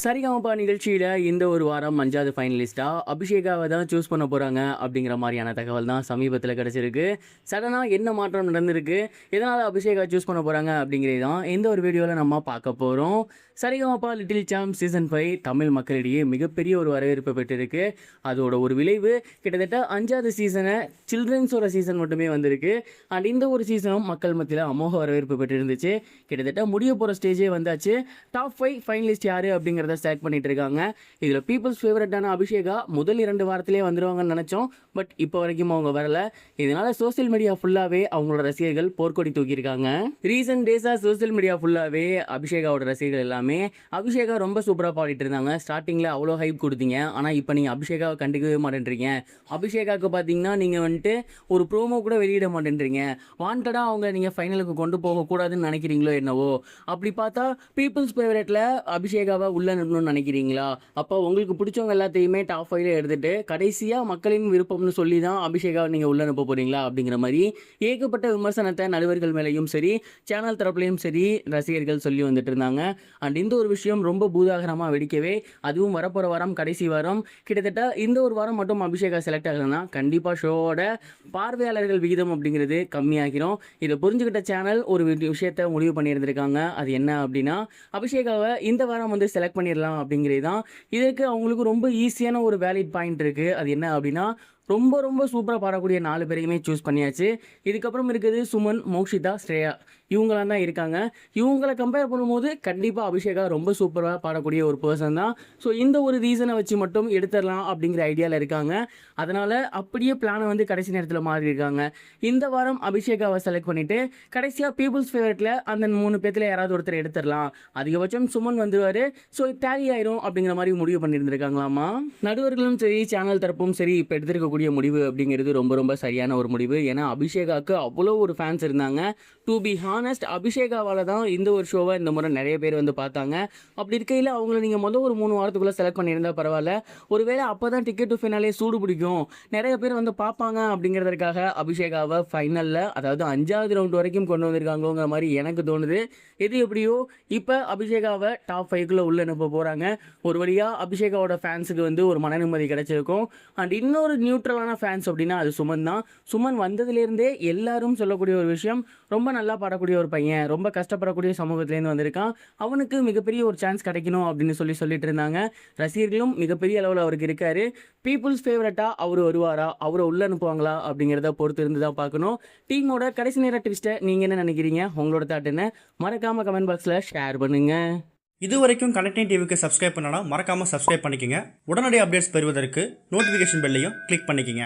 சரிகமபா நிகழ்ச்சியில் இந்த ஒரு வாரம் 5வது ஃபைனலிஸ்ட்டாக அபிஷேகாவை தான் சூஸ் பண்ண போகிறாங்க அப்படிங்கிற மாதிரியான தகவல் தான் சமீபத்தில் கிடச்சிருக்கு. சடனாக என்ன மாற்றம் நடந்திருக்கு, எதனால் அபிஷேகா சூஸ் பண்ண போகிறாங்க அப்படிங்கிறது தான் இந்த ஒரு வீடியோவில் நம்ம பார்க்க போகிறோம். Sa Re Ga Ma Pa little champ season 5 Tamil மக்களிடையே மிகப்பெரிய ஒரு வரவேற்பு பெற்றிருக்கு. அதோட ஒரு விளைவு கிட்டத்தட்ட 5வது சீசனை சில்ட்ரன்ஸோட சீசன் மட்டுமே வந்திருக்கு. அண்ட் இந்த ஒரு சீசனும் மக்கள் மத்தியில் அமோக வரவேற்பு பெற்றிருந்துச்சு. கிட்டத்தட்ட முடிய போகிற ஸ்டேஜே வந்தாச்சு. டாப் 5 ஃபைனலிஸ்ட் யார் அப்படிங்கிறத செலக்ட் பண்ணிட்டு இருக்காங்க. இதில் பீப்புள்ஸ் ஃபேவரட்டான அபிஷேகா முதல் 2 வாரத்திலே வந்துடுவாங்கன்னு நினச்சோம். பட் இப்போ வரைக்கும் அவங்க வரல. இதனால சோசியல் மீடியா ஃபுல்லாகவே அவங்களோட ரசிகர்கள் போர்க்கொடி தூக்கியிருக்காங்க. ரீசன்ட் டேஸாக சோசியல் மீடியா ஃபுல்லாகவே அபிஷேகாவோட ரசிகர்கள் எல்லாமே அபிஷேகா ரொம்ப சூப்பராக பாடிட்டு இருந்தாங்க. ஸ்டார்டிங்கில் அவ்வளோ ஹைப் கொடுத்தீங்க, ஆனால் இப்போ நீங்கள் அபிஷேகாவை கண்டுக்கவே மாட்டேன்றீங்க. அபிஷேகாவுக்கு பார்த்தீங்கன்னா நீங்கள் வந்துட்டு ஒரு ப்ரோமோ கூட வெளியிட மாட்டேன்றீங்க. வாண்டடாக அவங்க நீங்கள் ஃபைனலுக்கு கொண்டு போகக்கூடாதுன்னு நினைக்கிறீங்களோ என்னவோ. அப்படி பார்த்தா பீப்புள்ஸ் ஃபேவரட்டில் அபிஷேகாவை உள்ள நிறுவணும்னு நினைக்கிறீங்களா? அப்போ உங்களுக்கு பிடிச்சவங்க எல்லாத்தையுமே டாப் 5 எடுத்துட்டு கடைசியாக மக்களின் விருப்பம்னு சொல்லி தான் அபிஷேகாவை நீங்கள் உள்ள அனுப்ப போகிறீங்களா அப்படிங்கிற மாதிரி ஏகப்பட்ட விமர்சனத்தை நடுவர்கள் மேலேயும் சரி, சேனல் தரப்புலையும் சரி ரசிகர்கள் சொல்லி வந்துட்டு இருந்தாங்க. அண்ட் இந்த ஒரு விஷயம் ரொம்ப பூதாகரமாக வெடிக்கவே, அதுவும் வரப்போகிற வாரம் கடைசி வாரம் கிட்டத்தட்ட இந்த ஒரு வாரம் மட்டும் அபிஷேகா செலக்ட் ஆகலைன்னா கண்டிப்பாக ஷோவோட பார்வையாளர்கள் விகிதம் அப்படிங்கிறது கம்மியாகிரும். இதை புரிஞ்சுக்கிட்ட சேனல் ஒரு விஷயத்தை முடிவு பண்ணியிருந்திருக்காங்க. அது என்ன அப்படின்னா, அபிஷேகாவை இந்த வாரம் வந்து செலக்ட் பண்ணிடலாம் அப்படிங்கிறது தான். இதற்கு அவங்களுக்கு ரொம்ப ஈஸியான ஒரு வேலிட் பாயிண்ட் இருக்குது. அது என்ன அப்படின்னா, ரொம்ப ரொம்ப சூப்பராக பாடக்கூடிய 4 பேரையுமே சூஸ் பண்ணியாச்சு. இதுக்கப்புறம் இருக்குது சுமன், மோக்ஷிதா, ஸ்ரேயா, இவங்களாம் தான் இருக்காங்க. இவங்களை கம்பேர் பண்ணும்போது கண்டிப்பாக அபிஷேகா ரொம்ப சூப்பராக பாடக்கூடிய ஒரு பர்சன் தான். ஸோ இந்த ஒரு ரீசனை வச்சு மட்டும் எடுத்துடலாம் அப்படிங்கிற ஐடியாவில் இருக்காங்க. அதனால் அப்படியே பிளானை வந்து கடைசி நேரத்தில் மாறி இருக்காங்க. இந்த வாரம் அபிஷேகாவை செலக்ட் பண்ணிவிட்டு கடைசியாக பீப்புள்ஸ் ஃபேவரட்டில் அந்த 3 பேர்த்தில் யாராவது ஒருத்தர் எடுத்துடலாம், அதிகபட்சம் சுமன் வந்துடுவார், ஸோ டேலி ஆயிரும் அப்படிங்கிற மாதிரி முடிவு பண்ணியிருந்திருக்காங்களாமா. நடுவர்களும் சரி, சேனல் தரப்பும் சரி இப்போ எடுத்திருக்கக்கூடிய முடிவு அப்படிங்கிறது ரொம்ப ரொம்ப சரியான ஒரு முடிவு. ஏன்னா அபிஷேகாவுக்கு அவ்வளோ ஒரு ஃபேன்ஸ் இருந்தாங்க. டு பி ஹானஸ்ட், அபிஷேகாவால் தான் இந்த ஒரு ஷோவை இந்த முறை நிறைய பேர் வந்து பார்த்தாங்க. அப்படி இருக்கையில் அவங்கள நீங்கள் ஒரு 3 வாரத்துக்குள்ளே செலக்ட் பண்ணியிருந்தால் பரவாயில்ல. ஒருவேளை அப்போ தான் டிக்கெட் டு ஃபினாலே சூடு பிடிக்கும், நிறைய பேர் வந்து பார்ப்பாங்க அப்படிங்கிறதுக்காக அபிஷேகாவை ஃபைனலில், அதாவது 5வது ரவுண்ட் வரைக்கும் கொண்டு வந்திருக்காங்கிற மாதிரி எனக்கு தோணுது. எது எப்படியோ இப்போ அபிஷேகாவை டாப் 5க்குள்ளே உள்ள அனுப்ப போகிறாங்க. ஒரு வழியாக அபிஷேகாவோட ஃபேன்ஸுக்கு வந்து ஒரு மன நிம்மதி கிடைச்சிருக்கும். அண்ட் இன்னொரு நியூட்ரலான ஃபேன்ஸ் அப்படின்னா அது சுமன் தான். சுமன் வந்ததுலேருந்தே எல்லாரும் சொல்லக்கூடிய ஒரு விஷயம், ரொம்ப நல்லா பாடக்கூடிய ஒரு பையன், ரொம்ப கஷ்டப்படக்கூடிய சமூகத்திலேருந்து வந்திருக்கான், அவனுக்கு மிகப்பெரிய ஒரு சான்ஸ் கிடைக்கணும் அப்படின்னு சொல்லிட்டு இருந்தாங்க. ரசிகர்களும் மிகப்பெரிய அளவில் அவருக்கு இருக்காரு. பீப்புள்ஸ் ஃபேவரட்டாக அவர் வருவாரா, அவரை உள்ள அனுப்புவாங்களா அப்படிங்கிறத பொறுத்து இருந்து தான் பார்க்கணும். டீமோட கடைசி நேர ட்விஸ்ட்டை நீங்கள் என்ன நினைக்கிறீங்க, உங்களோட தாட் என்ன, மறக்காமல் கமெண்ட் பாக்ஸில் ஷேர் பண்ணுங்கள். இது வரைக்கும் கனெக்டிங் டிவிக்கு சப்ஸ்கிரைப் பண்ணனா மறக்காமல் சப்ஸ்கிரைப் பண்ணிக்கங்க. உடனடி அப்டேட்ஸ் பெறுவதற்கு நோட்டிஃபிகேஷன் பெல்லையும் கிளிக் பண்ணிக்கங்க.